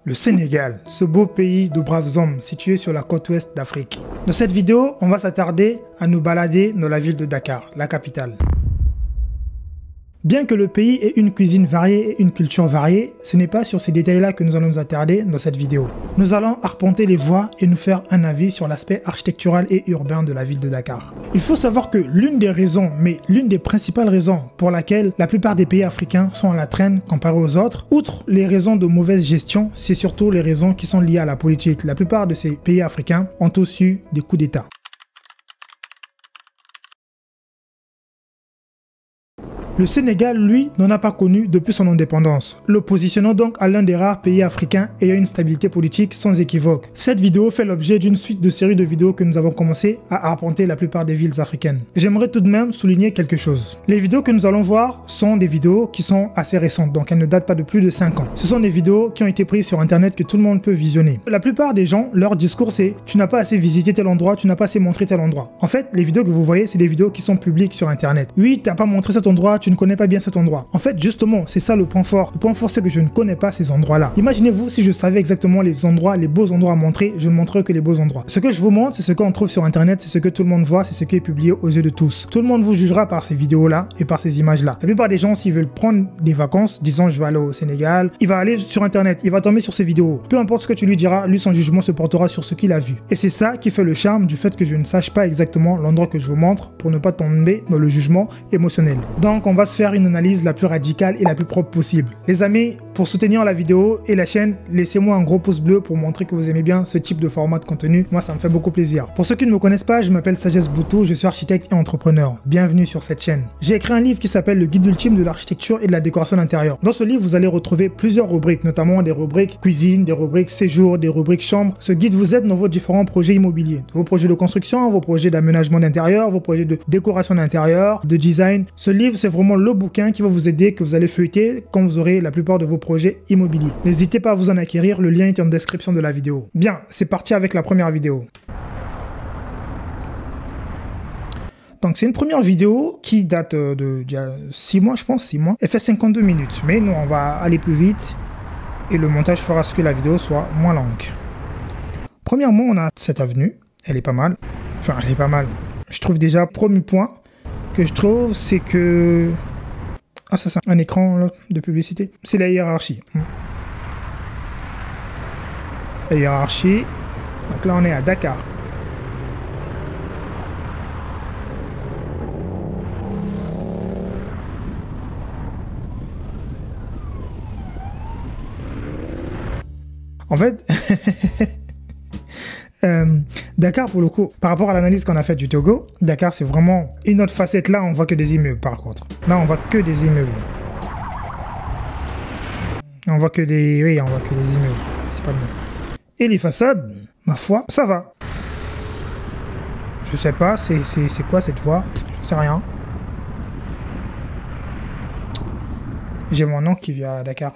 Le Sénégal, ce beau pays de braves hommes situé sur la côte ouest d'Afrique. Dans cette vidéo, on va s'attarder à nous balader dans la ville de Dakar, la capitale. Bien que le pays ait une cuisine variée et une culture variée, ce n'est pas sur ces détails-là que nous allons nous attarder dans cette vidéo. Nous allons arpenter les voies et nous faire un avis sur l'aspect architectural et urbain de la ville de Dakar. Il faut savoir que l'une des raisons, mais l'une des principales raisons pour laquelle la plupart des pays africains sont à la traîne comparé aux autres, outre les raisons de mauvaise gestion, c'est surtout les raisons qui sont liées à la politique. La plupart de ces pays africains ont tous eu des coups d'État. Le Sénégal, lui, n'en a pas connu depuis son indépendance, le positionnant donc à l'un des rares pays africains ayant une stabilité politique sans équivoque. Cette vidéo fait l'objet d'une suite de séries de vidéos que nous avons commencé à arpenter la plupart des villes africaines. J'aimerais tout de même souligner quelque chose. Les vidéos que nous allons voir sont des vidéos qui sont assez récentes, donc elles ne datent pas de plus de 5 ans. Ce sont des vidéos qui ont été prises sur internet que tout le monde peut visionner. La plupart des gens, leur discours c'est « tu n'as pas assez visité tel endroit, tu n'as pas assez montré tel endroit ». En fait, les vidéos que vous voyez, c'est des vidéos qui sont publiques sur internet. Oui, tu n'as pas montré cet endroit, tu ne connais pas bien cet endroit. En fait, justement, c'est ça le point fort. Le point fort, c'est que je ne connais pas ces endroits-là. Imaginez-vous si je savais exactement les endroits, les beaux endroits à montrer, je ne montrerais que les beaux endroits. Ce que je vous montre, c'est ce qu'on trouve sur internet, c'est ce que tout le monde voit, c'est ce qui est publié aux yeux de tous. Tout le monde vous jugera par ces vidéos-là et par ces images-là. La plupart des gens, s'ils veulent prendre des vacances, disons je vais aller au Sénégal, il va aller sur internet, il va tomber sur ces vidéos. Peu importe ce que tu lui diras, lui son jugement se portera sur ce qu'il a vu. Et c'est ça qui fait le charme du fait que je ne sache pas exactement l'endroit que je vous montre pour ne pas tomber dans le jugement émotionnel. Donc on va se faire une analyse la plus radicale et la plus propre possible. Les amis, pour soutenir la vidéo et la chaîne, laissez-moi un gros pouce bleu pour montrer que vous aimez bien ce type de format de contenu. Moi, ça me fait beaucoup plaisir. Pour ceux qui ne me connaissent pas, je m'appelle Sagesse Boutou, je suis architecte et entrepreneur. Bienvenue sur cette chaîne. J'ai écrit un livre qui s'appelle Le guide ultime de l'architecture et de la décoration d'intérieur. Dans ce livre, vous allez retrouver plusieurs rubriques, notamment des rubriques cuisine, des rubriques séjour, des rubriques chambre. Ce guide vous aide dans vos différents projets immobiliers. Vos projets de construction, vos projets d'aménagement d'intérieur, vos projets de décoration d'intérieur, de design. Ce livre, c'est vraiment le bouquin qui va vous aider, que vous allez feuilleter quand vous aurez la plupart de vos projets immobiliers. N'hésitez pas à vous en acquérir, le lien est en description de la vidéo. Bien, c'est parti avec la première vidéo. Donc c'est une première vidéo qui date d'il y a 6 mois, je pense, 6 mois. Elle fait 52 minutes, mais nous on va aller plus vite et le montage fera ce que la vidéo soit moins longue. Premièrement, on a cette avenue, elle est pas mal. Enfin, elle est pas mal. Je trouve déjà, premier point que je trouve, c'est que... Ah, ça c'est un écran là, de publicité. C'est la hiérarchie. La hiérarchie. Donc là, on est à Dakar. En fait, Dakar, pour le coup, par rapport à l'analyse qu'on a faite du Togo, Dakar, c'est vraiment une autre facette. Là, on voit que des immeubles, par contre. Là, on voit que des immeubles. On voit que des... Oui, on voit que des immeubles. C'est pas mieux. Et les façades, ma foi, ça va. Je sais pas, c'est quoi cette voie? Je sais rien. J'ai mon oncle qui vit à Dakar.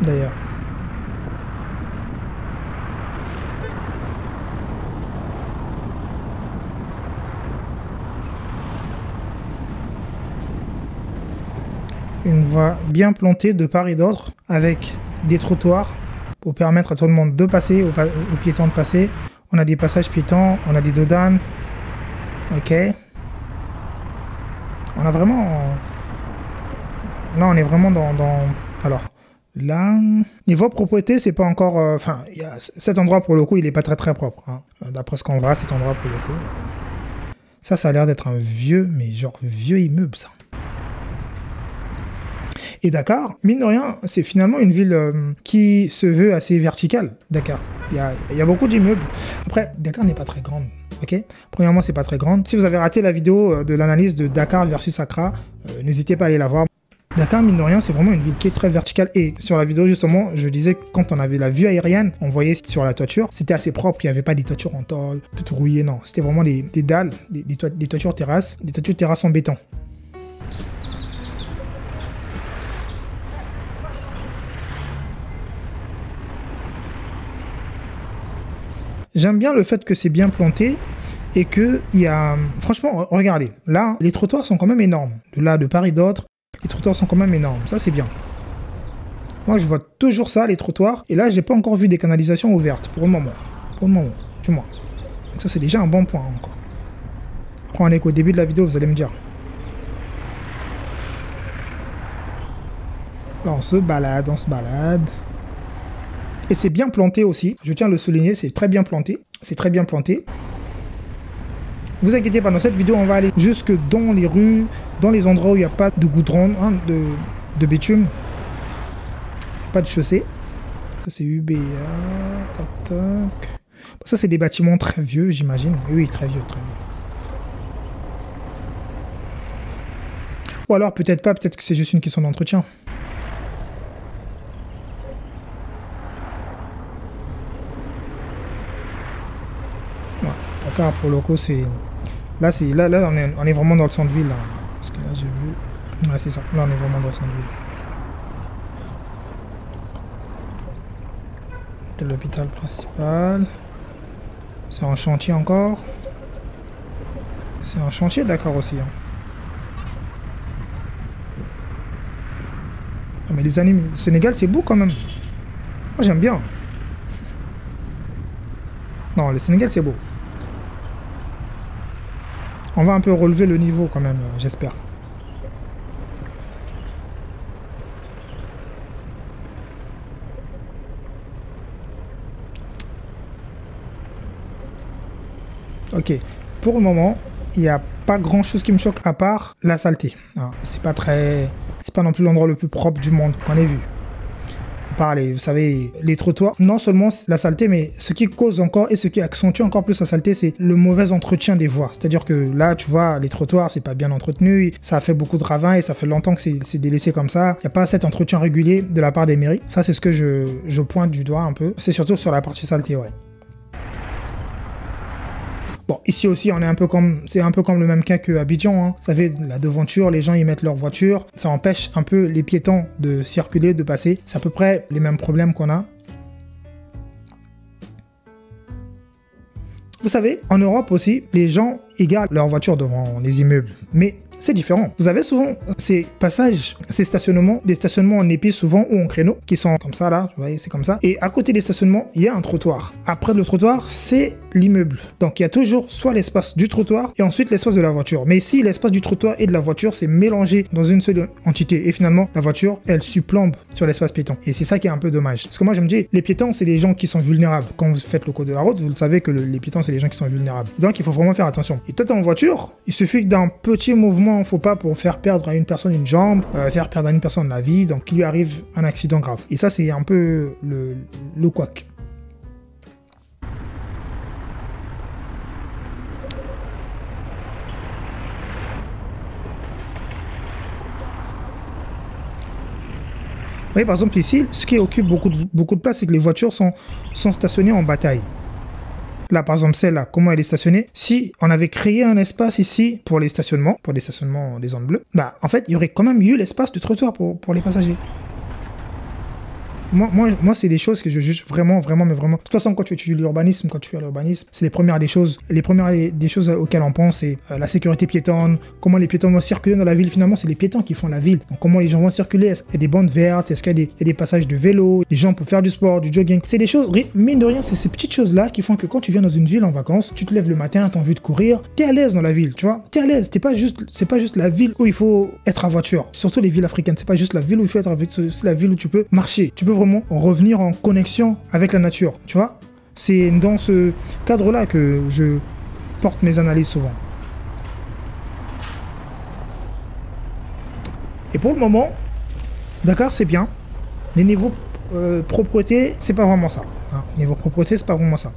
D'ailleurs. Une voie bien plantée de part et d'autre avec des trottoirs pour permettre à tout le monde de passer, aux piétons de passer. On a des passages piétons, on a des dodanes. Ok. On a vraiment... Là, on est vraiment dans... Alors, là... Niveau propreté, c'est pas encore... Enfin, cet endroit, pour le coup, il est pas très propre. Hein. D'après ce qu'on voit, cet endroit, pour le coup... Ça a l'air d'être un vieux, mais genre vieux immeuble, ça. Et Dakar, mine de rien, c'est finalement une ville qui se veut assez verticale, Dakar. Il y a beaucoup d'immeubles. Après, Dakar n'est pas très grande, ok? Premièrement, c'est pas très grande. Si vous avez raté la vidéo de l'analyse de Dakar versus Accra, n'hésitez pas à aller la voir. Dakar, mine de rien, c'est vraiment une ville qui est très verticale. Et sur la vidéo, justement, je disais que quand on avait la vue aérienne, on voyait sur la toiture, c'était assez propre, il n'y avait pas des toitures en tôle, toutes rouillées, non. C'était vraiment des dalles, des toitures terrasses, des toitures terrasses en béton. J'aime bien le fait que c'est bien planté et que il y a... Franchement, regardez, là, les trottoirs sont quand même énormes. De là, de part et d'autre, les trottoirs sont quand même énormes. Ça, c'est bien. Moi, je vois toujours ça, les trottoirs. Et là, j'ai pas encore vu des canalisations ouvertes, pour le moment. Pour le moment, du moins. Donc ça, c'est déjà un bon point, encore. Après, on est qu'au début de la vidéo, vous allez me dire. Là, on se balade, on se balade. Et c'est bien planté aussi. Je tiens à le souligner, c'est très bien planté. C'est très bien planté. Vous inquiétez pas, dans cette vidéo, on va aller jusque dans les rues, dans les endroits où il n'y a pas de goudron, hein, de bitume. Pas de chaussée. Ça, c'est UBA. Tac, tac. Ça, c'est des bâtiments très vieux, j'imagine. Oui, très vieux, très vieux. Ou alors, peut-être pas, peut-être que c'est juste une question d'entretien. Ouais, Dakar, pour locaux, c'est... Là, on est vraiment dans le centre-ville. Parce que là, j'ai vu... Ouais, c'est ça. Là, on est vraiment dans le centre-ville. C'est l'hôpital principal. C'est en chantier encore. C'est un chantier, d'accord, aussi. Hein. Ah, mais les animes... Le Sénégal, c'est beau, quand même. Moi, j'aime bien. Non, le Sénégal, c'est beau. On va un peu relever le niveau quand même, j'espère. Ok, pour le moment, il n'y a pas grand chose qui me choque à part la saleté. C'est pas non plus l'endroit le plus propre du monde qu'on ait vu. Vous savez, les trottoirs, non seulement la saleté, mais ce qui cause encore et ce qui accentue encore plus la saleté, c'est le mauvais entretien des voies. C'est-à-dire que là, tu vois, les trottoirs, c'est pas bien entretenu, ça a fait beaucoup de ravins et ça fait longtemps que c'est délaissé comme ça. Il n'y a pas cet entretien régulier de la part des mairies. Ça, c'est ce que je pointe du doigt un peu. C'est surtout sur la partie saleté, ouais. Bon, ici aussi, c'est un peu comme le même cas qu'à Abidjan. Hein. Vous savez, la devanture, les gens y mettent leur voiture. Ça empêche un peu les piétons de circuler, de passer. C'est à peu près les mêmes problèmes qu'on a. Vous savez, en Europe aussi, les gens égarent leur voiture devant les immeubles. Mais c'est différent. Vous avez souvent ces passages, ces stationnements, des stationnements en épi souvent ou en créneau, qui sont comme ça là, vous voyez, c'est comme ça. Et à côté des stationnements, il y a un trottoir. Après le trottoir, c'est l'immeuble. Donc il y a toujours soit l'espace du trottoir et ensuite l'espace de la voiture. Mais ici, l'espace du trottoir et de la voiture, c'est mélangé dans une seule entité. Et finalement, la voiture, elle supplombe sur l'espace piéton. Et c'est ça qui est un peu dommage. Parce que moi, je me dis, les piétons, c'est les gens qui sont vulnérables. Quand vous faites le code de la route, vous le savez que les piétons, c'est les gens qui sont vulnérables. Donc il faut vraiment faire attention. Et toi, t'es en voiture, il suffit d'un petit mouvement, faut pas pour faire perdre à une personne une jambe, faire perdre à une personne la vie, donc il lui arrive un accident grave. Et ça, c'est un peu le couac. Vous voyez, par exemple, ici, ce qui occupe beaucoup de place, c'est que les voitures sont stationnées en bataille. Là, par exemple, celle-là, comment elle est stationnée? Si on avait créé un espace ici pour les stationnements des zones bleues, bah, en fait, il y aurait quand même eu l'espace de trottoir pour les passagers. Moi, c'est des choses que je juge vraiment. Mais vraiment. De toute façon, quand tu étudies l'urbanisme, quand tu fais l'urbanisme, c'est les premières des choses auxquelles on pense, c'est la sécurité piétonne, comment les piétons vont circuler dans la ville. Finalement, c'est les piétons qui font la ville. Donc, comment les gens vont circuler? Est-ce qu'il y a des bandes vertes? Est-ce qu'il y a des passages de vélo? Les gens peuvent faire du sport, du jogging. C'est des choses, mine de rien, c'est ces petites choses-là qui font que quand tu viens dans une ville en vacances, tu te lèves le matin, t'as envie de courir, t'es à l'aise dans la ville, tu vois. T'es à l'aise. C'est pas juste la ville où il faut être à voiture. Surtout les villes africaines. C'est pas juste la ville où il faut être à voiture, c'est la ville où tu peux marcher. Tu peux vraiment revenir en connexion avec la nature, tu vois. C'est dans ce cadre-là que je porte mes analyses souvent. Et pour le moment, Dakar, c'est bien. Les niveaux propreté, c'est pas vraiment ça. Hein. Niveau propreté, c'est pas vraiment ça.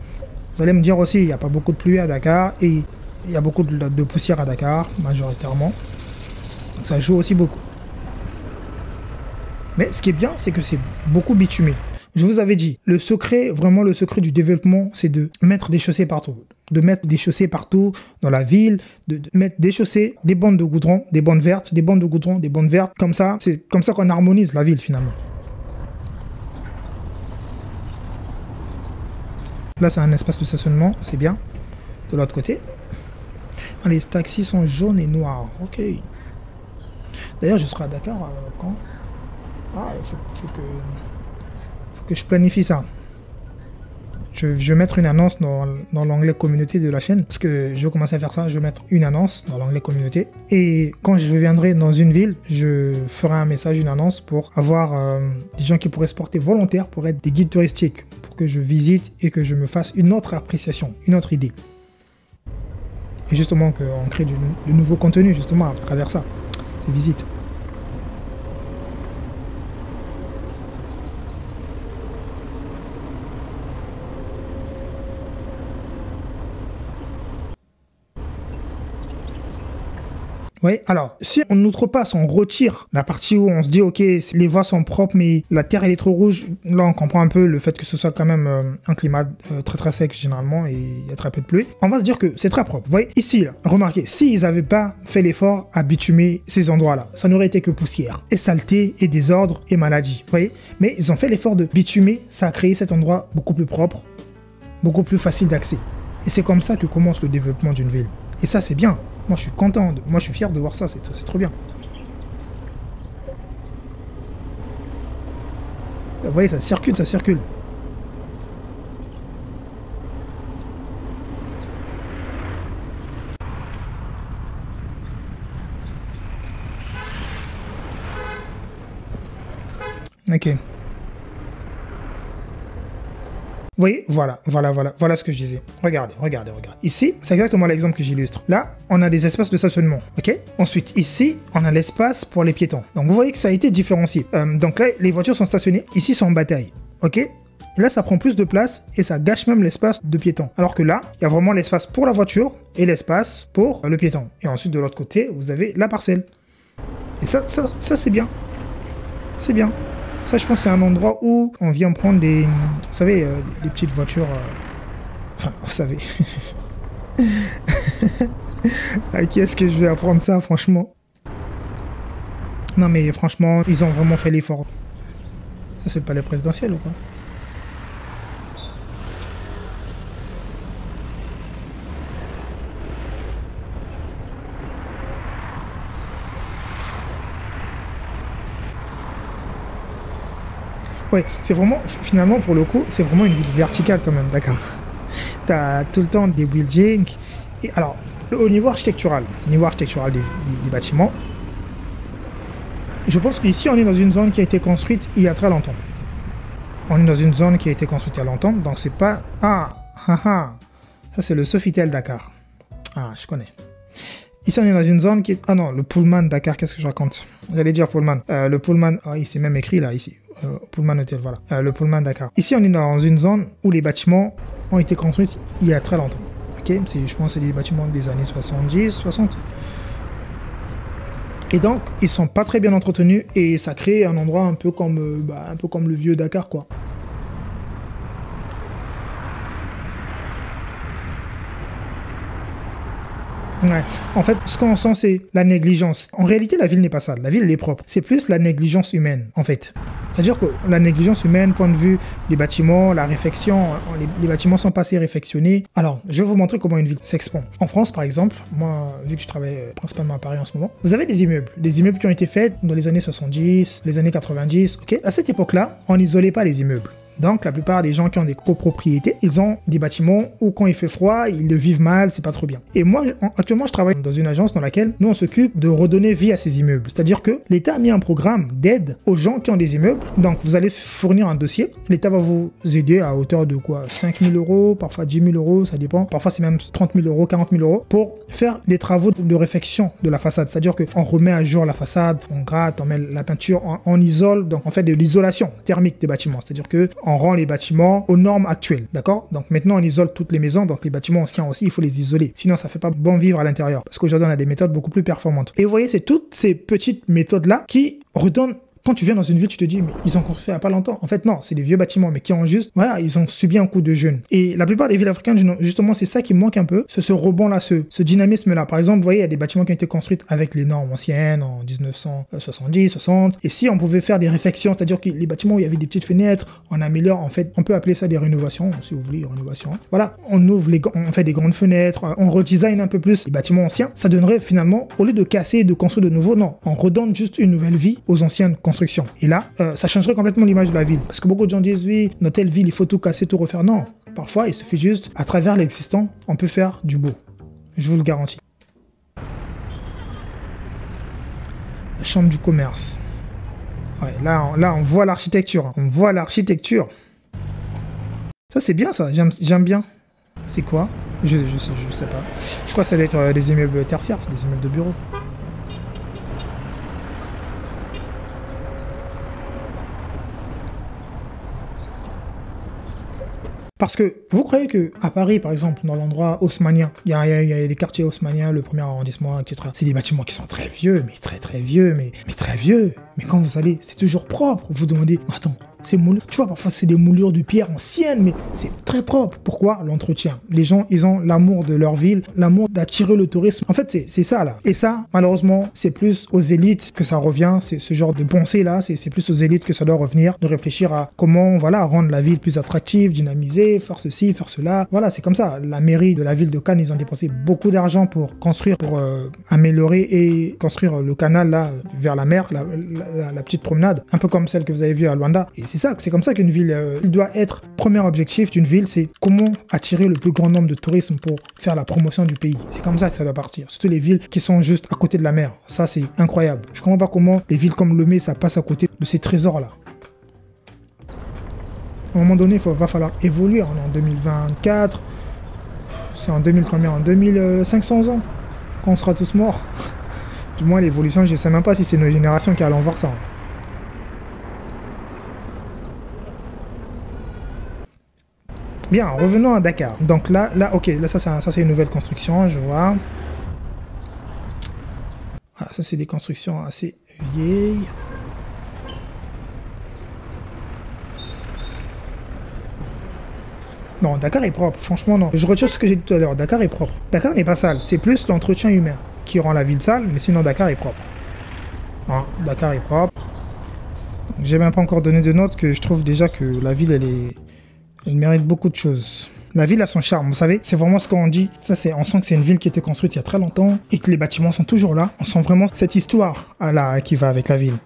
Vous allez me dire aussi, il n'y a pas beaucoup de pluie à Dakar et il y a beaucoup de poussière à Dakar, majoritairement. Donc ça joue aussi beaucoup. Mais ce qui est bien, c'est que c'est beaucoup bitumé. Je vous avais dit, le secret du développement, c'est de mettre des chaussées partout. De mettre des chaussées partout dans la ville, de mettre des chaussées, des bandes de goudron, des bandes vertes, des bandes de goudron, des bandes vertes. Comme ça, c'est comme ça qu'on harmonise la ville finalement. Là, c'est un espace de stationnement, c'est bien. De l'autre côté. Ah, les taxis sont jaunes et noirs. Ok. D'ailleurs, je serai à Dakar quand Ah, faut que je planifie ça. Je vais mettre une annonce dans l'onglet communauté de la chaîne, parce que je vais commencer à faire ça. Je vais mettre une annonce dans l'onglet communauté, et quand je viendrai dans une ville, je ferai un message, une annonce pour avoir des gens qui pourraient se porter volontaires pour être des guides touristiques, pour que je visite et que je me fasse une autre appréciation, une autre idée. Et justement qu'on crée de nouveaux contenus justement à travers ça, ces visites. Oui, alors, si on outrepasse, on retire la partie où on se dit, ok, les voies sont propres, mais la terre, elle est trop rouge, là, on comprend un peu le fait que ce soit quand même un climat très très sec généralement, et il y a très peu de pluie. On va se dire que c'est très propre. Vous voyez, ici, là, remarquez, s'ils n'avaient pas fait l'effort à bitumer ces endroits-là, ça n'aurait été que poussière, et saleté, et désordre, et maladie. Vous voyez, mais ils ont fait l'effort de bitumer, ça a créé cet endroit beaucoup plus propre, beaucoup plus facile d'accès. Et c'est comme ça que commence le développement d'une ville. Et ça, c'est bien. Moi, je suis content. Moi, je suis fier de voir ça. C'est trop bien. Vous voyez, ça circule, ça circule. Ok. Vous voyez, voilà ce que je disais. Regardez. Ici, c'est exactement l'exemple que j'illustre. Là, on a des espaces de stationnement, ok? Ensuite, ici, on a l'espace pour les piétons. Donc, vous voyez que ça a été différencié. Donc là, les voitures sont stationnées. Ici, ils sont en bataille, ok? Et là, ça prend plus de place et ça gâche même l'espace de piéton. Alors que là, il y a vraiment l'espace pour la voiture et l'espace pour le piéton. Et ensuite, de l'autre côté, vous avez la parcelle. Et ça c'est bien. C'est bien. Ça, je pense que c'est un endroit où on vient prendre des... Vous savez, des petites voitures... Enfin, vous savez. À qui est-ce que je vais apprendre ça, franchement? Non, mais franchement, ils ont vraiment fait l'effort. Ça, c'est le palais présidentiel ou quoi? Ouais, c'est vraiment, finalement, pour le coup, c'est vraiment une ville verticale quand même, d'accord. T'as tout le temps des buildings. Et alors, au niveau architectural des bâtiments, je pense qu'ici, on est dans une zone qui a été construite il y a très longtemps. On est dans une zone qui a été construite il y a longtemps, donc c'est pas... Ça c'est le Sofitel Dakar. Ah, je connais. Ici, on est dans une zone qui est... Ah non, le Pullman Dakar, qu'est-ce que je raconte? J'allais dire Pullman. Le Pullman... Ah, il s'est même écrit là, ici. Pullman Hotel, voilà. Le Pullman Dakar. Ici, on est dans une zone où les bâtiments ont été construits il y a très longtemps. Ok, je pense que c'est des bâtiments des années 70, 60. Et donc, ils sont pas très bien entretenus et ça crée un endroit un peu comme le vieux Dakar, quoi. Ouais. En fait, ce qu'on sent, c'est la négligence. En réalité, la ville n'est pas sale. La ville, elle est propre. C'est plus la négligence humaine, en fait. C'est-à-dire que la négligence humaine, point de vue des bâtiments, la réfection, les bâtiments sont pas assez réfectionnés. Alors, je vais vous montrer comment une ville s'expand. En France, par exemple, moi, vu que je travaille principalement à Paris en ce moment, vous avez des immeubles qui ont été faits dans les années 70, les années 90, ok? À cette époque-là, on n'isolait pas les immeubles. Donc, la plupart des gens qui ont des copropriétés, ils ont des bâtiments où quand il fait froid, ils le vivent mal, c'est pas trop bien. Et moi, actuellement, je travaille dans une agence dans laquelle nous, on s'occupe de redonner vie à ces immeubles. C'est-à-dire que l'État a mis un programme d'aide aux gens qui ont des immeubles. Donc, vous allez fournir un dossier. L'État va vous aider à hauteur de quoi? 5 000 euros, parfois 10 000 euros, ça dépend. Parfois, c'est même 30 000 euros, 40 000 euros pour faire des travaux de réfection de la façade. C'est-à-dire qu'on remet à jour la façade, on gratte, on met la peinture, on isole. Donc, on fait de l'isolation thermique des bâtiments. C'est-à-dire que on rend les bâtiments aux normes actuelles, d'accord? Donc maintenant on isole toutes les maisons, donc les bâtiments anciens aussi, il faut les isoler, sinon ça fait pas bon vivre à l'intérieur, parce qu'aujourd'hui on a des méthodes beaucoup plus performantes. Et vous voyez, c'est toutes ces petites méthodes-là qui redonnent... Quand tu viens dans une ville, tu te dis, mais ils ont construit il n'y a pas longtemps. En fait, non, c'est des vieux bâtiments, mais qui ont juste, voilà, ils ont subi un coup de jeûne. Et la plupart des villes africaines, justement, c'est ça qui manque un peu, c'est ce rebond-là, ce dynamisme-là. Par exemple, vous voyez, il y a des bâtiments qui ont été construits avec les normes anciennes, en 1970, 60. Et si on pouvait faire des réfections, c'est-à-dire que les bâtiments où il y avait des petites fenêtres, on améliore, en fait, on peut appeler ça des rénovations, si vous voulez, rénovations. Voilà, on fait des grandes fenêtres, on redesign un peu plus les bâtiments anciens. Ça donnerait finalement, au lieu de casser et de construire de nouveau, non, on redonne juste une nouvelle vie aux anciennes constructions. construction. Et là, ça changerait complètement l'image de la ville. Parce que beaucoup de gens disent, oui, dans telle ville, il faut tout casser, tout refaire. Non, parfois, il suffit juste, à travers l'existant, on peut faire du beau. Je vous le garantis. La chambre du commerce. Ouais, là, on voit l'architecture. On voit l'architecture. Ça, c'est bien, ça. J'aime bien. C'est quoi? Je sais pas. Je crois que ça doit être des immeubles tertiaires, des immeubles de bureaux. Parce que vous croyez qu'à Paris, par exemple, dans l'endroit haussmannien, il y a des quartiers haussmanniens, le premier arrondissement, etc. C'est des bâtiments qui sont très vieux, mais très vieux, mais très vieux. Mais quand vous allez, c'est toujours propre. Vous vous demandez, attends, c'est moulure. Tu vois, parfois c'est des moulures de pierre anciennes, mais c'est très propre. Pourquoi? L'entretien. Les gens, ils ont l'amour de leur ville, l'amour d'attirer le tourisme. En fait, c'est ça, là. Et ça, malheureusement, c'est plus aux élites que ça revient. C'est ce genre de pensée-là, c'est plus aux élites que ça doit revenir, de réfléchir à comment, voilà, rendre la ville plus attractive, dynamiser, faire ceci, faire cela. Voilà, c'est comme ça. La mairie de la ville de Cannes, ils ont dépensé beaucoup d'argent pour construire, pour améliorer et construire le canal, là, vers la mer, la petite promenade, un peu comme celle que vous avez vue à Luanda. Et c'est comme ça qu'une ville doit être. Premier objectif d'une ville, c'est comment attirer le plus grand nombre de touristes pour faire la promotion du pays. C'est comme ça que ça doit partir. Surtout les villes qui sont juste à côté de la mer. Ça, c'est incroyable. Je comprends pas comment les villes comme Lomé, ça passe à côté de ces trésors-là. À un moment donné, va falloir évoluer. On est en 2024. C'est en 2000 combien? En 2500 ans. Quand on sera tous morts. Du moins, l'évolution, je ne sais même pas si c'est nos générations qui allons voir ça. Bien, revenons à Dakar. Donc là ok, là, ça c'est une nouvelle construction, je vois. Ah, ça, c'est des constructions assez vieilles. Non, Dakar est propre, franchement non. Je retire ce que j'ai dit tout à l'heure, Dakar est propre. Dakar n'est pas sale, c'est plus l'entretien humain qui rend la ville sale, mais sinon Dakar est propre. Ah, Dakar est propre. J'ai même pas encore donné de notes que je trouve déjà que la ville, elle mérite beaucoup de choses. La ville a son charme, vous savez, c'est vraiment ce qu'on dit. On sent que c'est une ville qui a été construite il y a très longtemps et que les bâtiments sont toujours là. On sent vraiment cette histoire qui va avec la ville.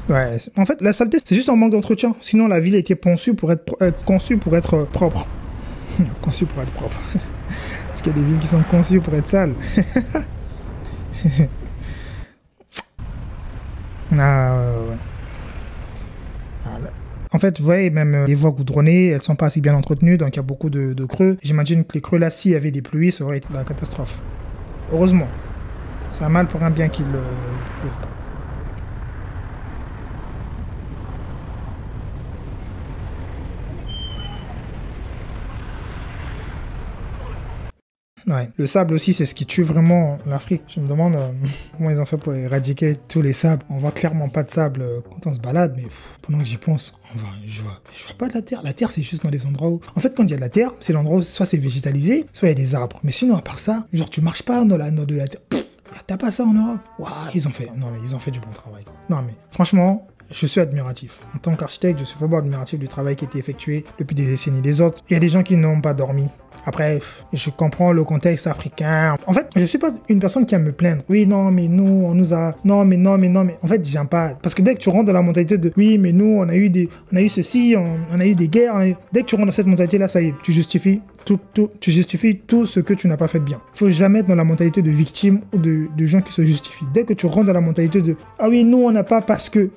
Ouais, en fait, la saleté, c'est juste un manque d'entretien. Sinon, la ville a été conçue pour être propre. Conçue pour être propre. Parce qu'il y a des villes qui sont conçues pour être sales. Ouais. En fait, vous voyez, même les voies goudronnées, elles sont pas assez bien entretenues, donc il y a beaucoup de creux. J'imagine que les creux là, s'il y avait des pluies, ça aurait été la catastrophe. Heureusement. C'est un mal pour un bien qu'il ne pleuve pas. Ouais. Le sable aussi, c'est ce qui tue vraiment l'Afrique. Je me demande comment ils ont fait pour éradiquer tous les sables. On voit clairement pas de sable quand on se balade, mais pendant que j'y pense, je vois pas de la terre. La terre, c'est juste dans les endroits où... En fait, quand il y a de la terre, c'est l'endroit où soit c'est végétalisé, soit il y a des arbres. Mais sinon, à part ça, genre tu marches pas dans de la terre. T'as pas ça en Europe. Waouh, ils ont fait du bon travail. Non mais, franchement... Je suis admiratif. En tant qu'architecte, je suis vraiment admiratif du travail qui a été effectué depuis des décennies. Les autres, il y a des gens qui n'ont pas dormi. Après, je comprends le contexte africain. En fait, je suis pas une personne qui aime me plaindre. Oui, non, mais nous, on nous a... Non, mais. En fait, j'aime pas. Parce que dès que tu rentres dans la mentalité de... Oui, mais nous, on a eu ceci, on a eu des guerres. Dès que tu rentres dans cette mentalité-là, ça y est, tu justifies tout ce que tu n'as pas fait de bien. Il faut jamais être dans la mentalité de victime ou de gens qui se justifient. Dès que tu rentres dans la mentalité de... Ah oui, nous, on n'a pas parce que...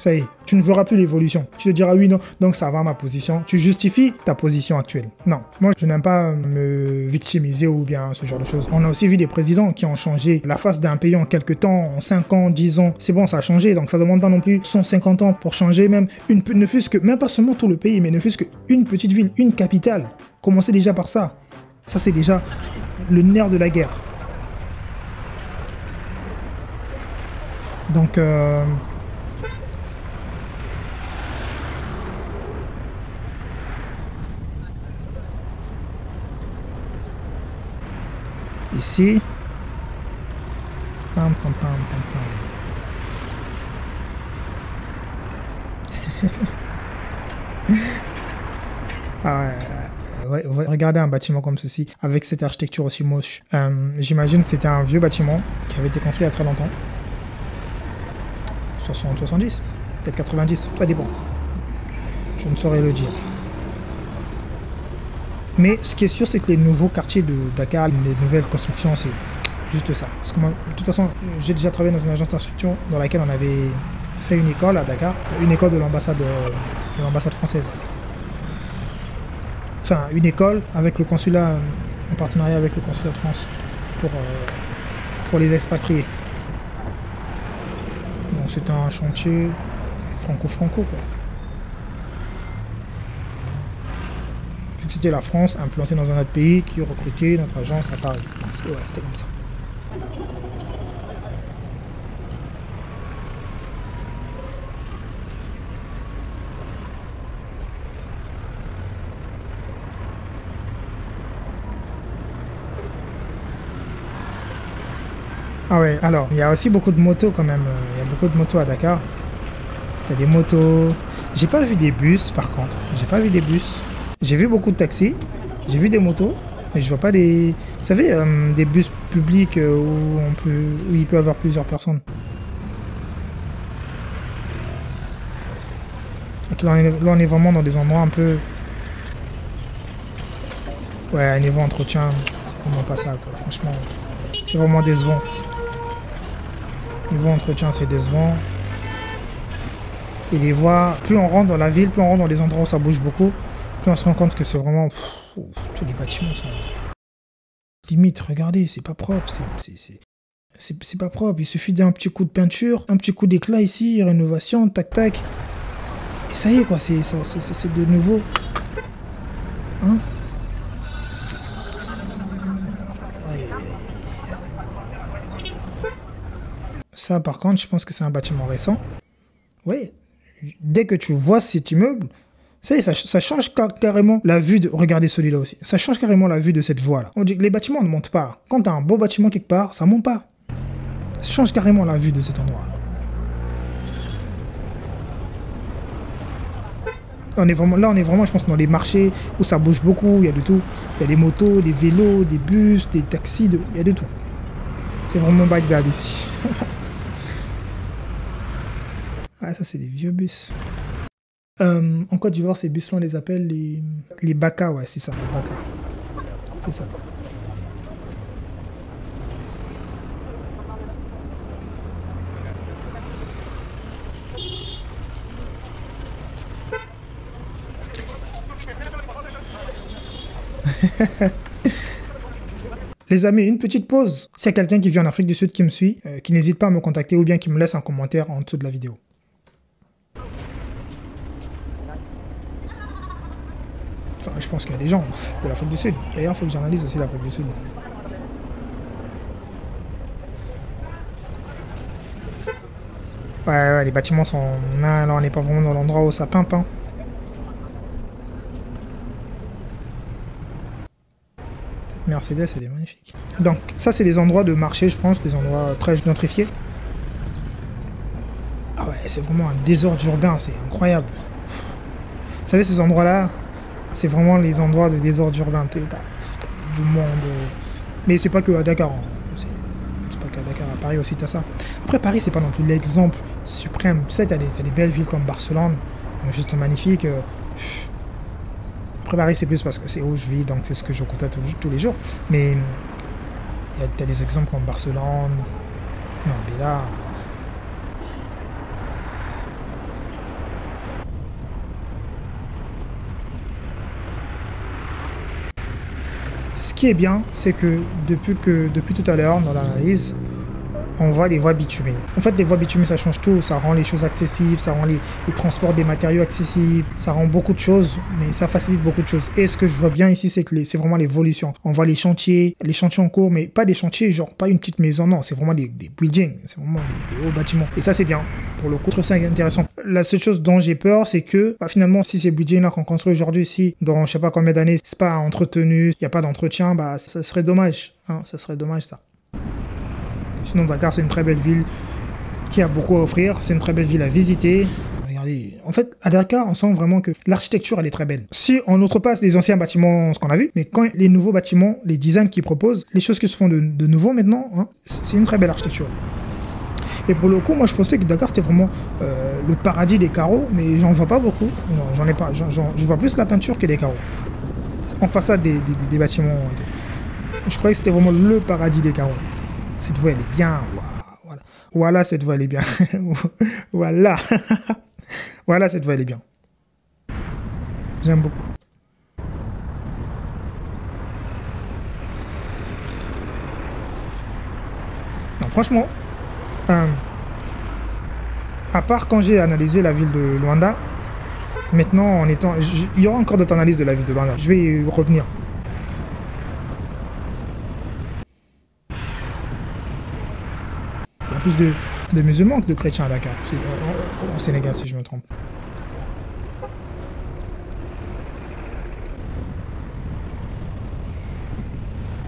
Ça y est, tu ne verras plus l'évolution. Tu te diras oui, non, donc ça va ma position. Tu justifies ta position actuelle. Non, moi je n'aime pas me victimiser ou bien ce genre de choses. On a aussi vu des présidents qui ont changé la face d'un pays en quelques temps, en 5 ans, 10 ans. C'est bon, ça a changé, donc ça ne demande pas non plus 150 ans pour changer même ne fût-ce que, même pas seulement tout le pays, mais ne fût-ce qu'une petite ville, une capitale. Commencez déjà par ça. Ça c'est déjà le nerf de la guerre. Donc... Ici. Pam, pam, pam, pam, pam. Ah ouais, regardez un bâtiment comme ceci, avec cette architecture aussi moche. J'imagine que c'était un vieux bâtiment qui avait été construit il y a très longtemps. 60, 70, peut-être 90, ça dépend. Je ne saurais le dire. Mais ce qui est sûr, c'est que les nouveaux quartiers de Dakar, les nouvelles constructions, c'est juste ça. Parce que moi, de toute façon, j'ai déjà travaillé dans une agence d'instruction dans laquelle on avait fait une école à Dakar, une école de l'ambassade française. Enfin, une école avec le consulat, en partenariat avec le consulat de France pour les expatriés. Donc c'était un chantier franco-franco, quoi. C'était la France implantée dans un autre pays qui recrutait notre agence à Paris. Ouais, c'était comme ça. Ah ouais, alors, il y a aussi beaucoup de motos quand même. Il y a beaucoup de motos à Dakar. Il y a des motos. J'ai pas vu des bus par contre. J'ai pas vu des bus. J'ai vu beaucoup de taxis, j'ai vu des motos, mais je vois pas des... Vous savez, des bus publics où il peut y avoir plusieurs personnes. Donc là, on est vraiment dans des endroits un peu... Ouais, niveau entretien, c'est vraiment pas ça, quoi. Franchement, c'est vraiment décevant. Niveau entretien, c'est décevant. Et les voies, plus on rentre dans la ville, plus on rentre dans des endroits où ça bouge beaucoup, plus on se rend compte que c'est vraiment... tous les bâtiments sont... Limite, regardez, c'est pas propre, c'est pas propre. Il suffit d'un petit coup de peinture, un petit coup d'éclat ici, rénovation, tac tac. Et ça y est quoi, c'est de nouveau. Hein? Ça par contre, je pense que c'est un bâtiment récent. Oui, dès que tu vois cet immeuble, ça change carrément la vue de... Regardez celui-là aussi. Ça change carrément la vue de cette voie-là. On dit que les bâtiments ne montent pas. Quand tu as un beau bâtiment quelque part, ça ne monte pas. Ça change carrément la vue de cet endroit. On est vraiment, je pense, dans les marchés où ça bouge beaucoup. Il y a de tout. Il y a des motos, des vélos, des bus, des taxis. Il y a de tout. C'est vraiment Bagdad ici. Ah, ça, c'est des vieux bus. En Côte d'Ivoire, ces bus-là, on les appelle les Baka, ouais, c'est ça, les Baka. C'est ça. Les amis, une petite pause. S'il y a quelqu'un qui vit en Afrique du Sud qui me suit, qui n'hésite pas à me contacter ou bien qui me laisse un commentaire en dessous de la vidéo. Enfin, je pense qu'il y a des gens de l'Afrique du Sud. D'ailleurs, il faut que j'analyse aussi l'Afrique du Sud. Ouais, les bâtiments sont... Là, on n'est pas vraiment dans l'endroit où ça pimpe. Hein. Cette Mercedes, elle est magnifique. Donc, ça, c'est des endroits de marché, je pense, des endroits très gentrifiés. Ah ouais, c'est vraiment un désordre urbain, c'est incroyable. Vous savez, ces endroits-là, c'est vraiment les endroits de désordre urbain. Du monde. Mais c'est pas que à Dakar. Hein. C'est pas qu'à Dakar. À Paris aussi, t'as ça. Après, Paris, c'est pas non plus l'exemple suprême. Tu sais, t'as des belles villes comme Barcelone, juste magnifiques. Après, Paris, c'est plus parce que c'est où je vis, donc c'est ce que je constate tous les jours. Mais t'as des exemples comme Barcelone. Non, mais là. Ce qui est bien, c'est que depuis tout à l'heure, dans l'analyse, on voit les voies bitumées. En fait, les voies bitumées, ça change tout. Ça rend les choses accessibles, ça rend les transports des matériaux accessibles, ça rend beaucoup de choses, mais ça facilite beaucoup de choses. Et ce que je vois bien ici, c'est que c'est vraiment l'évolution. On voit les chantiers en cours, mais pas des chantiers, genre pas une petite maison, non, c'est vraiment des buildings, c'est vraiment des hauts bâtiments. Et ça, c'est bien. Pour le coup, je trouve ça intéressant. La seule chose dont j'ai peur, c'est que finalement, si ces buildings-là qu'on construit aujourd'hui, si dans je sais pas combien d'années, c'est pas entretenu, il n'y a pas d'entretien, bah ça serait dommage. Hein, ça serait dommage, ça. Sinon, Dakar, c'est une très belle ville qui a beaucoup à offrir. C'est une très belle ville à visiter. Regardez En fait, à Dakar, on sent vraiment que l'architecture, elle est très belle. Si on outrepasse les anciens bâtiments, ce qu'on a vu, mais quand les nouveaux bâtiments, les designs qu'ils proposent, les choses qui se font de nouveau maintenant, hein, c'est une très belle architecture. Et pour le coup, moi je pensais que Dakar c'était vraiment le paradis des carreaux, mais j'en vois pas beaucoup. Non, j'en ai pas. Je vois plus la peinture que des carreaux. En façade des bâtiments. Je croyais que c'était vraiment le paradis des carreaux. Cette voie elle est bien. Voilà, voilà cette voie elle est bien. Voilà. Voilà cette voie elle est bien. J'aime beaucoup. Non, franchement. À part quand j'ai analysé la ville de Luanda, maintenant il y aura encore d'autres analyses de la ville de Luanda. Je vais y revenir. Il y a plus de musulmans que de chrétiens à Dakar, au Sénégal si je me trompe.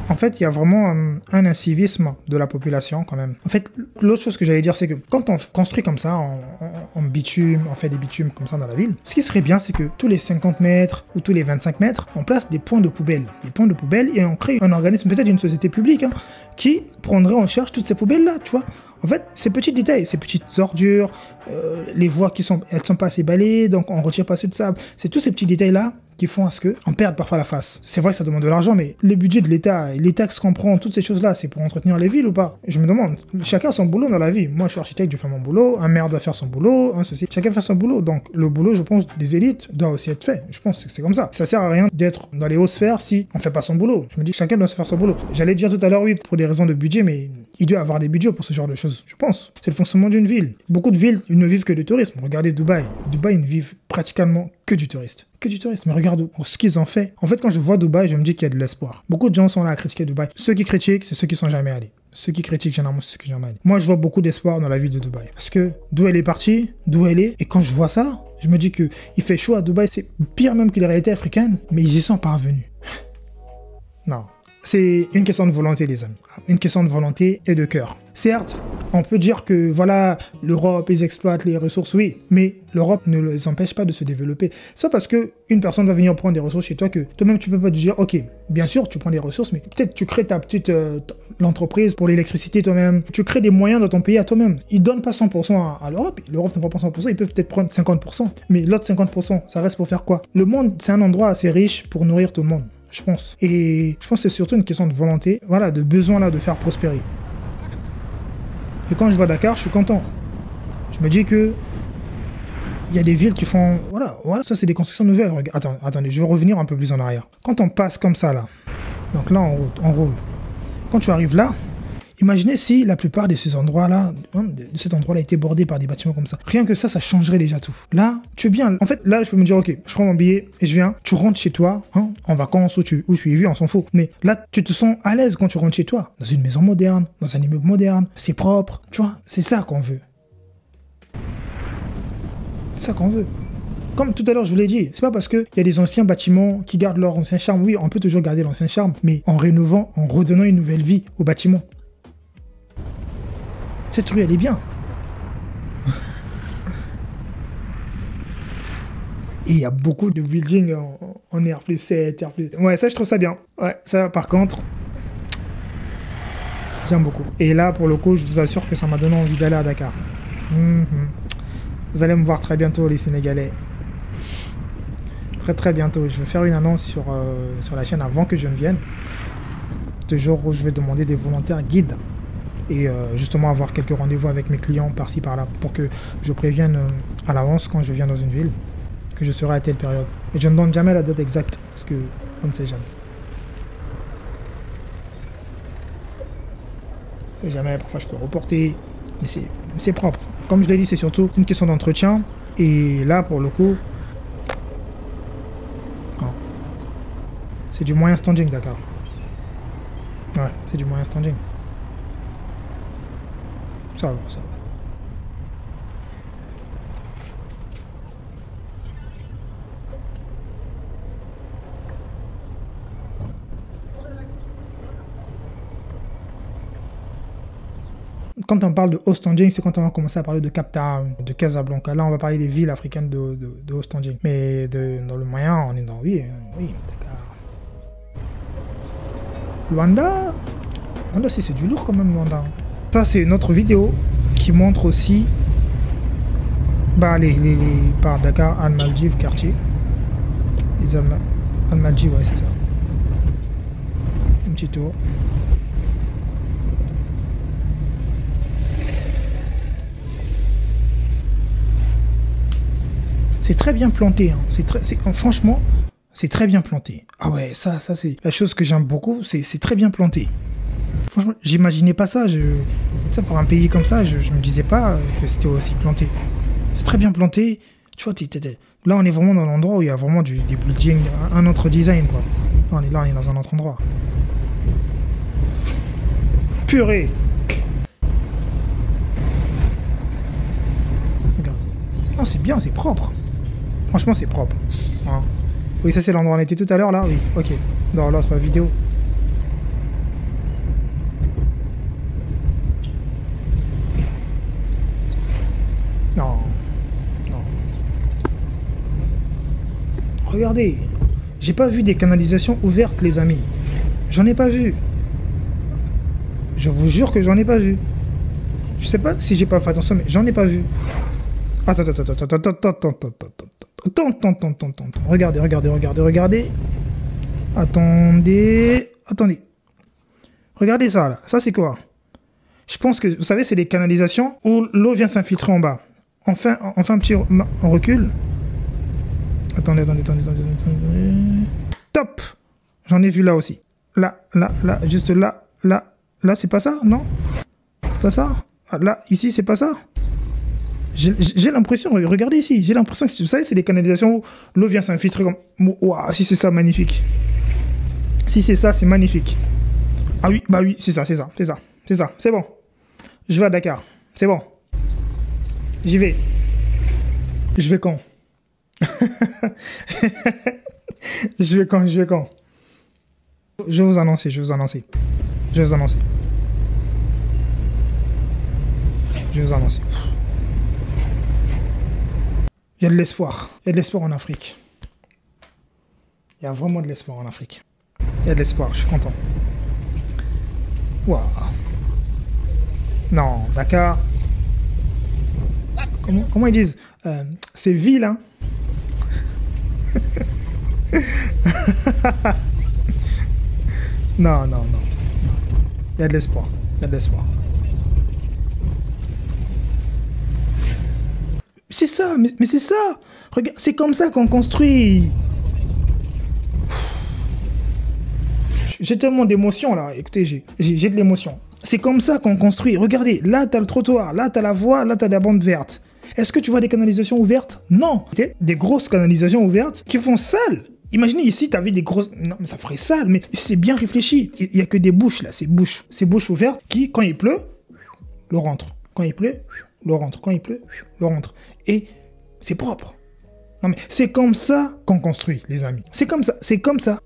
En fait, il y a vraiment un incivisme de la population quand même. En fait, l'autre chose que j'allais dire, c'est que quand on construit comme ça, en bitume, on fait des bitumes comme ça dans la ville, ce qui serait bien, c'est que tous les 50 mètres ou tous les 25 mètres, on place des points de poubelle. Des points de poubelle et on crée un organisme, peut-être une société publique, hein, qui prendrait en charge toutes ces poubelles-là, tu vois. En fait, ces petits détails, ces petites ordures, les voies elles sont pas assez balayées, donc on retire pas assez de sable. C'est tous ces petits détails-là qui font à ce qu'on perde parfois la face. C'est vrai que ça demande de l'argent, mais les budgets de l'État et les taxes qu'on prend, toutes ces choses-là, c'est pour entretenir les villes ou pas? Je me demande. Chacun a son boulot dans la vie. Moi, je suis architecte, je fais mon boulot. Un maire doit faire son boulot. Chacun fait son boulot. Donc, le boulot, je pense, des élites doit aussi être fait. Je pense que c'est comme ça. Ça sert à rien d'être dans les hautes sphères si on fait pas son boulot. Je me dis que chacun doit se faire son boulot. J'allais dire tout à l'heure, oui, pour des raisons de budget, mais il doit avoir des budgets pour ce genre de choses, je pense. C'est le fonctionnement d'une ville. Beaucoup de villes, ils ne vivent que du tourisme. Regardez Dubaï. Dubaï, ils ne vivent pratiquement que du tourisme. Que du tourisme. Mais regarde ce qu'ils ont fait. En fait, quand je vois Dubaï, je me dis qu'il y a de l'espoir. Beaucoup de gens sont là à critiquer Dubaï. Ceux qui critiquent, c'est ceux qui sont jamais allés. Ceux qui critiquent, généralement, c'est ceux qui sont jamais allés. Moi, je vois beaucoup d'espoir dans la ville de Dubaï. Parce que d'où elle est partie, d'où elle est, et quand je vois ça, je me dis que il fait chaud à Dubaï. C'est pire même que les réalités africaines, mais ils y sont parvenus. Non. C'est une question de volonté, les amis. Une question de volonté et de cœur. Certes, on peut dire que voilà, l'Europe, ils exploitent les ressources, oui, mais l'Europe ne les empêche pas de se développer. C'est pas parce qu'une personne va venir prendre des ressources chez toi que toi-même tu peux pas te dire, ok, bien sûr, tu prends des ressources, mais peut-être tu crées ta petite l'entreprise pour l'électricité toi-même. Tu crées des moyens dans ton pays à toi-même. Ils donnent pas 100% à l'Europe. L'Europe ne prend pas 100%, ils peuvent peut-être prendre 50%. Mais l'autre 50%, ça reste pour faire quoi? Le monde, c'est un endroit assez riche pour nourrir tout le monde. Je pense. Et je pense que c'est surtout une question de volonté, voilà, de besoin là de faire prospérer. Et quand je vois Dakar, je suis content. Je me dis que il y a des villes qui font, voilà, ça c'est des constructions nouvelles. Attendez, je vais revenir un peu plus en arrière. Quand on passe comme ça là, donc là on roule. Quand tu arrives là, imaginez si la plupart de ces endroits-là, de cet endroit-là étaient bordés par des bâtiments comme ça. Rien que ça changerait déjà tout. Là, tu es bien. En fait, là, je peux me dire, ok, je prends mon billet et je viens. Tu rentres chez toi, hein, en vacances où tu es vu, on s'en fout. Mais là, tu te sens à l'aise quand tu rentres chez toi. Dans une maison moderne, dans un immeuble moderne. C'est propre. Tu vois, c'est ça qu'on veut. C'est ça qu'on veut. Comme tout à l'heure, je vous l'ai dit, c'est pas parce qu'il y a des anciens bâtiments qui gardent leur ancien charme. Oui, on peut toujours garder l'ancien charme, mais en rénovant, en redonnant une nouvelle vie au bâtiment. Cette rue, elle est bien. Et il y a beaucoup de buildings en R+7, R+... Ouais, ça, je trouve ça bien. Ouais, ça, par contre, j'aime beaucoup. Et là, pour le coup, je vous assure que ça m'a donné envie d'aller à Dakar. Vous allez me voir très bientôt, les Sénégalais. Très, très bientôt. Je vais faire une annonce sur la chaîne avant que je ne vienne. De jour où je vais demander des volontaires guides. Et justement avoir quelques rendez-vous avec mes clients par-ci par-là pour que je prévienne à l'avance quand je viens dans une ville que je serai à telle période. Et je ne donne jamais la date exacte parce que on ne sait jamais. Je ne sais jamais, parfois je peux reporter, mais c'est propre. Comme je l'ai dit, c'est surtout une question d'entretien. Et là, pour le coup, c'est du moyen standing, d'accord. Ouais, c'est du moyen standing. Ça va, ça va. Quand on parle de Ostending, c'est quand on va commencer à parler de Cap Town, de Casablanca. Là, on va parler des villes africaines de Ostending. Mais dans le moyen, on est dans... Oui, Dakar. Luanda, si c'est du lourd quand même, Luanda. Ça, c'est une autre vidéo qui montre aussi par Dakar, Al-Maldives, quartier. Les Al-Maldives, ouais, c'est ça. Un petit tour. C'est très bien planté, hein. Franchement, c'est très bien planté. Ah ouais, ça c'est la chose que j'aime beaucoup, c'est très bien planté. Franchement, j'imaginais pas ça. Ça, pour un pays comme ça, je me disais pas que c'était aussi planté. C'est très bien planté. Tu vois, là, on est vraiment dans l'endroit où il y a vraiment des buildings, un autre design, quoi. On est dans un autre endroit. Purée! Regarde. Non, c'est bien, c'est propre. Franchement, c'est propre. Hein. Oui, ça, c'est l'endroit où on était tout à l'heure, là. Oui, ok. Dans l'autre vidéo. Non. Regardez. J'ai pas vu des canalisations ouvertes, les amis. J'en ai pas vu. Je vous jure que j'en ai pas vu. Je sais pas si j'ai pas fait attention, mais j'en ai pas vu. Attends. Regardez. Attendez. Regardez ça, là. Ça, c'est quoi? Je pense que, vous savez, c'est des canalisations où l'eau vient s'infiltrer en bas. Enfin, un petit recul. Attendez. Top! J'en ai vu là aussi. Là, juste là, c'est pas ça, non? Pas ça? Là, ici, c'est pas ça? J'ai l'impression, regardez ici, j'ai l'impression que, vous savez, c'est des canalisations où l'eau vient s'infiltrer comme... Waouh, si c'est ça, magnifique. Si c'est ça, c'est magnifique. Ah oui, bah oui, c'est ça, c'est bon. Je vais à Dakar, c'est bon. J'y vais. Je vais quand? Je vais quand? Je vais vous annoncer. Il y a de l'espoir. Il y a de l'espoir en Afrique. Il y a vraiment de l'espoir en Afrique. Il y a de l'espoir, je suis content. Waouh. Non, Dakar. Comment ils disent c'est ville, hein. Non. Il y a de l'espoir. C'est ça, mais c'est ça. Regarde, c'est comme ça qu'on construit. J'ai tellement d'émotions là. Écoutez, j'ai de l'émotion. C'est comme ça qu'on construit. Regardez, là t'as le trottoir, là t'as la voie, là t'as la bande verte. Est-ce que tu vois des canalisations ouvertes? Non. Des grosses canalisations ouvertes qui font sale. Imaginez ici, t'avais des grosses... Non, mais ça ferait sale, mais c'est bien réfléchi. Il n'y a que des bouches là, ces bouches ouvertes qui, quand il pleut, l'eau rentre. Quand il pleut, l'eau rentre. Quand il pleut, l'eau rentre. Et c'est propre. Non mais c'est comme ça qu'on construit, les amis. C'est comme ça.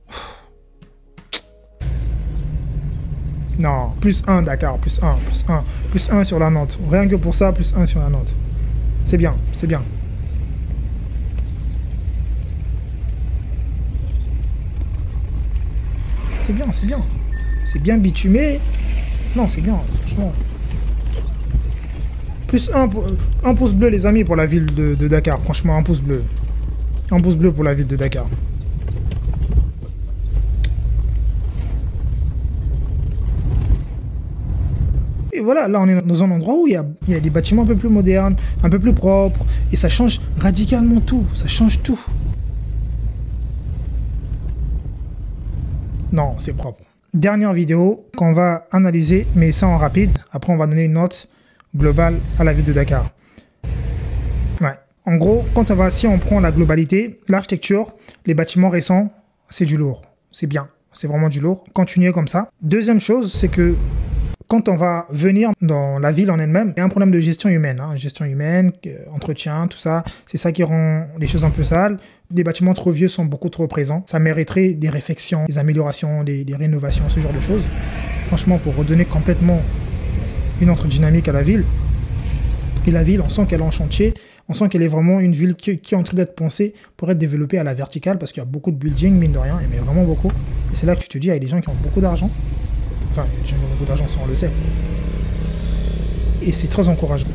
Non, +1 Dakar, +1 sur la note. Rien que pour ça, +1 sur la note. C'est bien. C'est bien. C'est bien bitumé. Non, c'est bien, franchement. +1 pouce bleu, les amis, pour la ville de Dakar. Franchement, un pouce bleu. Un pouce bleu pour la ville de Dakar. Et voilà, là on est dans un endroit où il y a des bâtiments un peu plus modernes, un peu plus propres, et ça change radicalement tout, ça change tout. Non, c'est propre. Dernière vidéo qu'on va analyser, mais ça en rapide. Après on va donner une note globale à la ville de Dakar. Ouais. En gros, si on prend la globalité, l'architecture, les bâtiments récents, c'est du lourd. C'est bien, c'est vraiment du lourd. Continuez comme ça. Deuxième chose, c'est que quand on va venir dans la ville en elle-même, il y a un problème de gestion humaine. Gestion humaine, entretien, tout ça. C'est ça qui rend les choses un peu sales. Des bâtiments trop vieux sont beaucoup trop présents. Ça mériterait des réfections, des améliorations, des rénovations, ce genre de choses. Franchement, pour redonner complètement une autre dynamique à la ville. Et la ville, on sent qu'elle est en chantier, on sent qu'elle est vraiment une ville qui est en train d'être pensée pour être développée à la verticale, parce qu'il y a beaucoup de buildings, mine de rien, mais vraiment beaucoup. Et c'est là que tu te dis, il y a des gens qui ont beaucoup d'argent. Enfin, les gens qui ont beaucoup d'argent, ça on le sait. Et c'est très encourageant.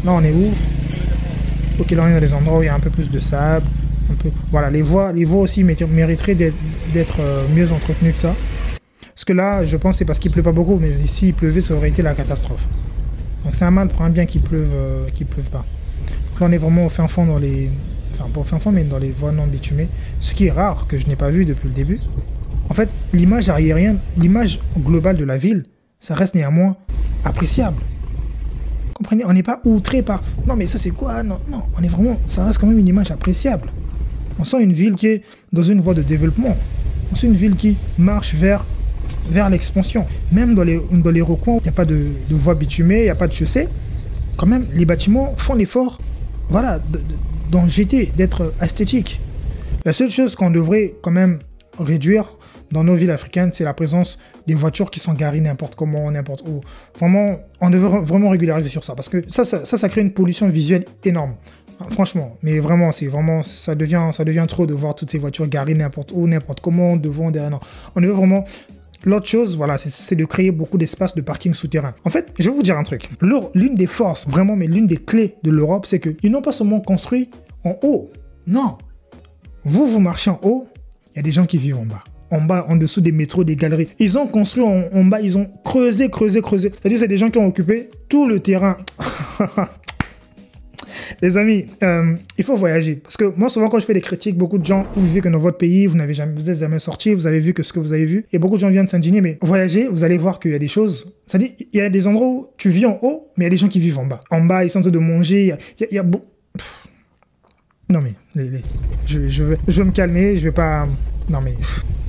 Là, on est où? Ok, là, on est dans des endroits où il y a un peu plus de sable. Un peu... Voilà, les voies aussi mériteraient d'être mieux entretenues que ça. Parce que là, je pense que c'est parce qu'il pleut pas beaucoup, mais s'il pleuvait, ça aurait été la catastrophe. Donc c'est un mal pour un bien qu'il pleuve pas. Donc là, on est vraiment au fin fond dans les... Enfin, pas au fin fond, mais dans les voies non bitumées. Ce qui est rare, que je n'ai pas vu depuis le début. En fait, l'image aérienne, l'image globale de la ville, ça reste néanmoins appréciable. Comprenez, on n'est pas outré par... Non, mais ça c'est quoi? Non, non, on est vraiment... Ça reste quand même une image appréciable. On sent une ville qui est dans une voie de développement. On sent une ville qui marche vers l'expansion. Même dans les recoins, il n'y a pas de voie bitumée, il n'y a pas de chaussée. Quand même, les bâtiments font l'effort, voilà, d'en jeter, d'être esthétiques. La seule chose qu'on devrait quand même réduire dans nos villes africaines, c'est la présence des voitures qui sont garées n'importe comment, n'importe où. Vraiment, on devrait vraiment régulariser sur ça, parce que ça crée une pollution visuelle énorme. Franchement, mais vraiment, ça devient trop de voir toutes ces voitures garées n'importe où, n'importe comment, devant, derrière. Non. On veut vraiment... L'autre chose, voilà, c'est de créer beaucoup d'espaces de parking souterrain. En fait, je vais vous dire un truc. L'une des forces, vraiment, mais l'une des clés de l'Europe, c'est qu'ils n'ont pas seulement construit en haut. Non. Vous marchez en haut, il y a des gens qui vivent en bas. En bas, en dessous des métros, des galeries. Ils ont construit en bas, ils ont creusé. C'est-à-dire, c'est des gens qui ont occupé tout le terrain. Les amis, il faut voyager. Parce que moi, souvent, quand je fais des critiques, beaucoup de gens, vous vivez que dans votre pays, vous n'êtes jamais sorti, vous avez vu que ce que vous avez vu. Et beaucoup de gens viennent s'indigner, mais voyager, vous allez voir qu'il y a des choses. C'est-à-dire, il y a des endroits où tu vis en haut, mais il y a des gens qui vivent en bas. En bas, ils sont en train de manger. Il y a Non, mais je vais me calmer, je vais pas... Non, mais...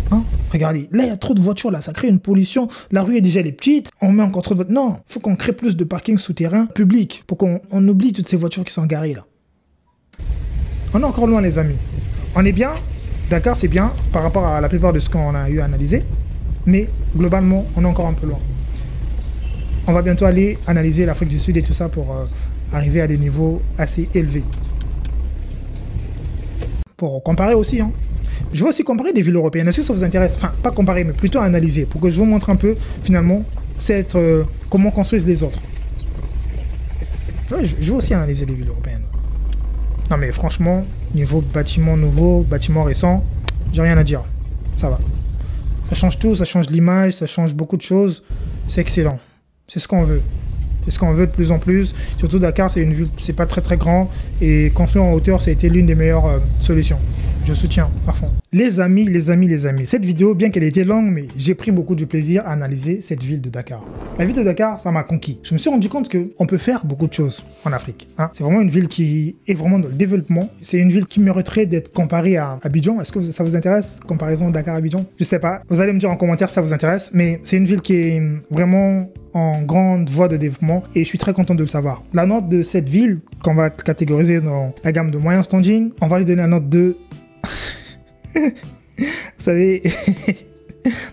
Hein? Regardez, là il y a trop de voitures, là, ça crée une pollution. La rue est déjà petite, on met encore trop de voitures. Non, il faut qu'on crée plus de parkings souterrains publics pour qu'on oublie toutes ces voitures qui sont garées là. On est encore loin, les amis. On est bien, Dakar c'est bien par rapport à la plupart de ce qu'on a eu à analyser, mais globalement, on est encore un peu loin. On va bientôt aller analyser l'Afrique du Sud et tout ça pour arriver à des niveaux assez élevés. Pour comparer aussi, hein. Je vais aussi comparer des villes européennes. Est-ce que ça vous intéresse? Enfin, pas comparer, mais plutôt analyser, pour que je vous montre un peu, finalement, comment construisent les autres. Ouais, je vais aussi analyser les villes européennes. Non, mais franchement, niveau bâtiment nouveau, bâtiment récent, j'ai rien à dire. Ça va. Ça change tout, ça change l'image, ça change beaucoup de choses. C'est excellent. C'est ce qu'on veut. C'est ce qu'on veut de plus en plus. Surtout Dakar, c'est une ville, c'est pas très grand. Et construire en hauteur, ça a été l'une des meilleures solutions. Je soutiens à fond. Les amis, cette vidéo, bien qu'elle ait été longue, mais j'ai pris beaucoup de plaisir à analyser cette ville de Dakar. La ville de Dakar, ça m'a conquis. Je me suis rendu compte qu'on peut faire beaucoup de choses en Afrique. Hein. C'est vraiment une ville qui est vraiment dans le développement. C'est une ville qui mériterait d'être comparée à Abidjan. Est-ce que ça vous intéresse, comparaison Dakar-Abidjan? Je sais pas. Vous allez me dire en commentaire si ça vous intéresse, mais c'est une ville qui est vraiment en grande voie de développement et je suis très content de le savoir. La note de cette ville, qu'on va catégoriser dans la gamme de moyen standing, on va lui donner la note de... Vous savez,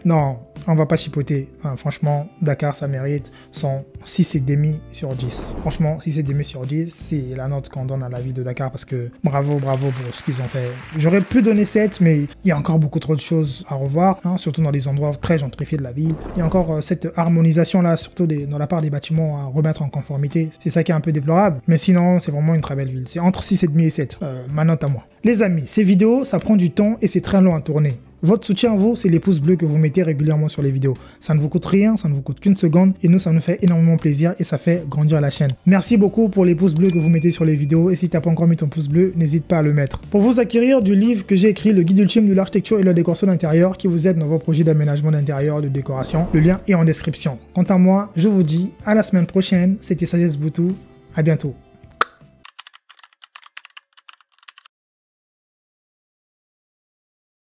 non, on va pas chipoter. Enfin, franchement, Dakar, ça mérite son 6,5 sur 10. Franchement, 6,5 sur 10, c'est la note qu'on donne à la ville de Dakar parce que bravo pour ce qu'ils ont fait. J'aurais pu donner 7, mais il y a encore beaucoup trop de choses à revoir, hein, surtout dans les endroits très gentrifiés de la ville. Il y a encore cette harmonisation-là, surtout dans la part des bâtiments à remettre en conformité. C'est ça qui est un peu déplorable, mais sinon, c'est vraiment une très belle ville. C'est entre 6,5 et 7, ma note à moi. Les amis, ces vidéos, ça prend du temps et c'est très long à tourner. Votre soutien à vous, c'est les pouces bleus que vous mettez régulièrement sur les vidéos. Ça ne vous coûte rien, ça ne vous coûte qu'une seconde et nous, ça nous fait énormément plaisir et ça fait grandir la chaîne. Merci beaucoup pour les pouces bleus que vous mettez sur les vidéos et si tu n'as pas encore mis ton pouce bleu, n'hésite pas à le mettre. Pour vous acquérir du livre que j'ai écrit, le guide ultime de l'architecture et de la décoration d'intérieur qui vous aide dans vos projets d'aménagement d'intérieur, de décoration, le lien est en description. Quant à moi, je vous dis à la semaine prochaine, c'était Sagesse Boutou, à bientôt.